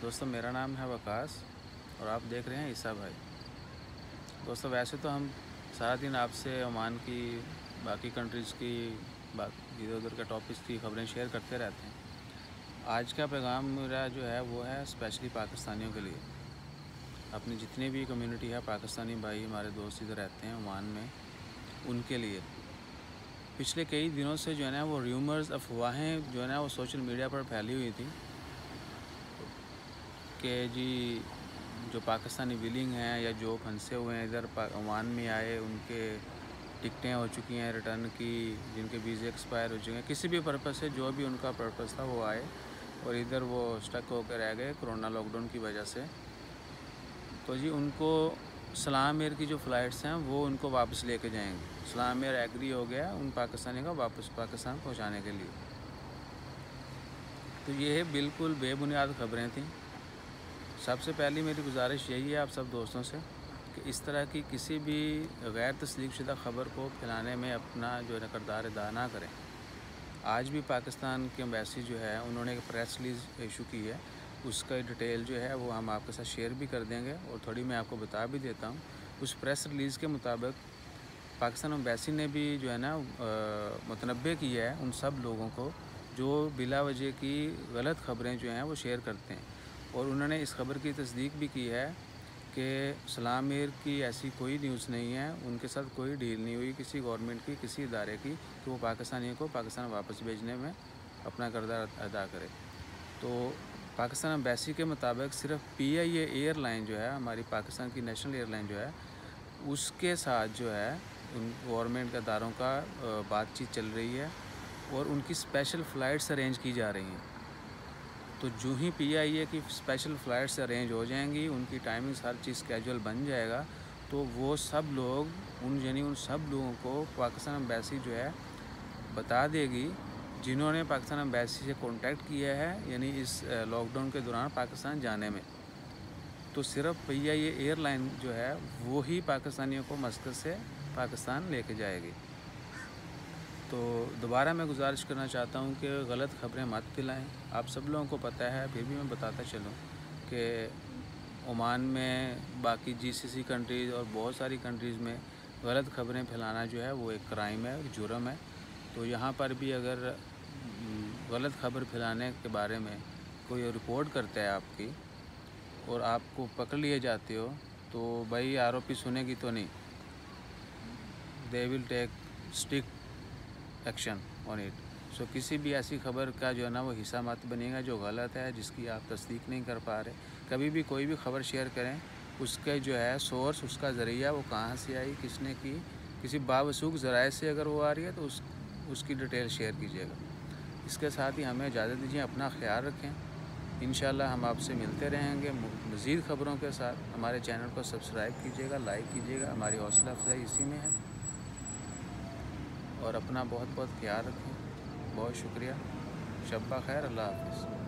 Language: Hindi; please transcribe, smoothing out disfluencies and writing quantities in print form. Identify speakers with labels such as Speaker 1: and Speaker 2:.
Speaker 1: दोस्तों, मेरा नाम है वकास और आप देख रहे हैं ईसा भाई। दोस्तों, वैसे तो हम सारा दिन आपसे ओमान की, बाकी कंट्रीज़ की, इधर उधर के टॉपिक्स की खबरें शेयर करते रहते हैं। आज का पैगाम मेरा जो है वो है स्पेशली पाकिस्तानियों के लिए। अपनी जितनी भी कम्युनिटी है, पाकिस्तानी भाई हमारे दोस्त इधर रहते हैं ओमान में, उनके लिए पिछले कई दिनों से जो है ना वो र्यूमर्स, अफवाहें जो है ना वो सोशल मीडिया पर फैली हुई थी कि जी जो पाकिस्तानी विलिंग हैं या जो फंसे हुए हैं इधर ओमान में आए, उनके टिकटें हो चुकी हैं रिटर्न की, जिनके वीज़े एक्सपायर हो चुके हैं, किसी भी पर्पज़ से जो भी उनका पर्पज़ था वो आए और इधर वो स्टक होकर रह गए कोरोना लॉकडाउन की वजह से। तो जी उनको सलाम एयर की जो फ़्लाइट्स हैं वो उनको वापस लेके जाएंगे। सलाम एयर एग्री हो गया उन पाकिस्तानी का वापस पाकिस्तान पहुंचाने के लिए। तो ये बिल्कुल बेबुनियाद खबरें थीं। सबसे पहली मेरी गुजारिश यही है आप सब दोस्तों से कि इस तरह की किसी भी गैर तस्दीक़शुदा ख़बर को फैलाने में अपना जो है किरदार अदा ना करें। आज भी पाकिस्तान की एम्बेसी जो है उन्होंने एक प्रेस रिलीज़ इशू की है, उसका डिटेल जो है वो हम आपके साथ शेयर भी कर देंगे और थोड़ी मैं आपको बता भी देता हूँ। उस प्रेस रिलीज़ के मुताबिक पाकिस्तान एम्बेसी ने भी जो है ना मुतनब्बे किया है उन सब लोगों को जो बिला वजह की गलत ख़बरें जो हैं वो शेयर करते हैं, और उन्होंने इस खबर की तस्दीक भी की है कि सलाम एयर की ऐसी कोई न्यूज़ नहीं है, उनके साथ कोई डील नहीं हुई किसी गवर्नमेंट की, किसी इदारे की कि वो पाकिस्तानियों को पाकिस्तान वापस भेजने में अपना किरदार अदा करे। तो पाकिस्तान एम्बेसी के मुताबिक सिर्फ PIA एयरलाइन जो है, हमारी पाकिस्तान की नेशनल एयरलाइन जो है, उसके साथ जो है उन गवर्नमेंट के इदारों का बातचीत चल रही है और उनकी स्पेशल फ़्लाइट्स अरेंज की जा रही हैं। तो जो ही PIA की स्पेशल फ़्लाइट्स अरेंज हो जाएंगी, उनकी टाइमिंग्स हर चीज़ स्केड्यूल बन जाएगा, तो वो सब लोग उन सब लोगों को पाकिस्तान एम्बेसी जो है बता देगी जिन्होंने पाकिस्तान एम्बेसी से कांटेक्ट किया है, यानी इस लॉकडाउन के दौरान पाकिस्तान जाने में। तो सिर्फ PIA एयरलाइन जो है वो ही पाकिस्तानियों को मस्कत से पाकिस्तान लेके जाएगी। तो दोबारा मैं गुजारिश करना चाहता हूँ कि गलत खबरें मत फैलाएं। आप सब लोगों को पता है, फिर भी मैं बताता चलूँ कि ओमान में, बाकी GCC कंट्रीज़ और बहुत सारी कंट्रीज़ में गलत खबरें फैलाना जो है वो एक क्राइम है, एक जुर्म है। तो यहाँ पर भी अगर गलत खबर फैलाने के बारे में कोई रिपोर्ट करता है आपकी और आपको पकड़ लिए जाते हो, तो भाई आरोपी सुनेगी तो नहीं, they will take strict action on it. So किसी भी ऐसी खबर का जो है ना वो हिस्सा मत बनिएगा जो गलत है, जिसकी आप तस्दीक नहीं कर पा रहे। कभी भी कोई भी खबर शेयर करें, उसके जो है सोर्स, उसका ज़रिया, वो कहाँ से आई, किसने की, किसी बावसूख ज़राए से अगर वो आ रही है तो उसकी डिटेल शेयर कीजिएगा। इसके साथ ही हमें इजाज़त दीजिए, अपना ख्याल रखें। इंशाल्लाह हम आपसे मिलते रहेंगे मज़ीद ख़बरों के साथ। हमारे चैनल को सब्सक्राइब कीजिएगा, लाइक कीजिएगा, हमारी हौसला अफजाई इसी में है। और अपना बहुत बहुत ख्याल रखें। बहुत शुक्रिया। शब्बा खैर, अल्लाह हाफ़िज़।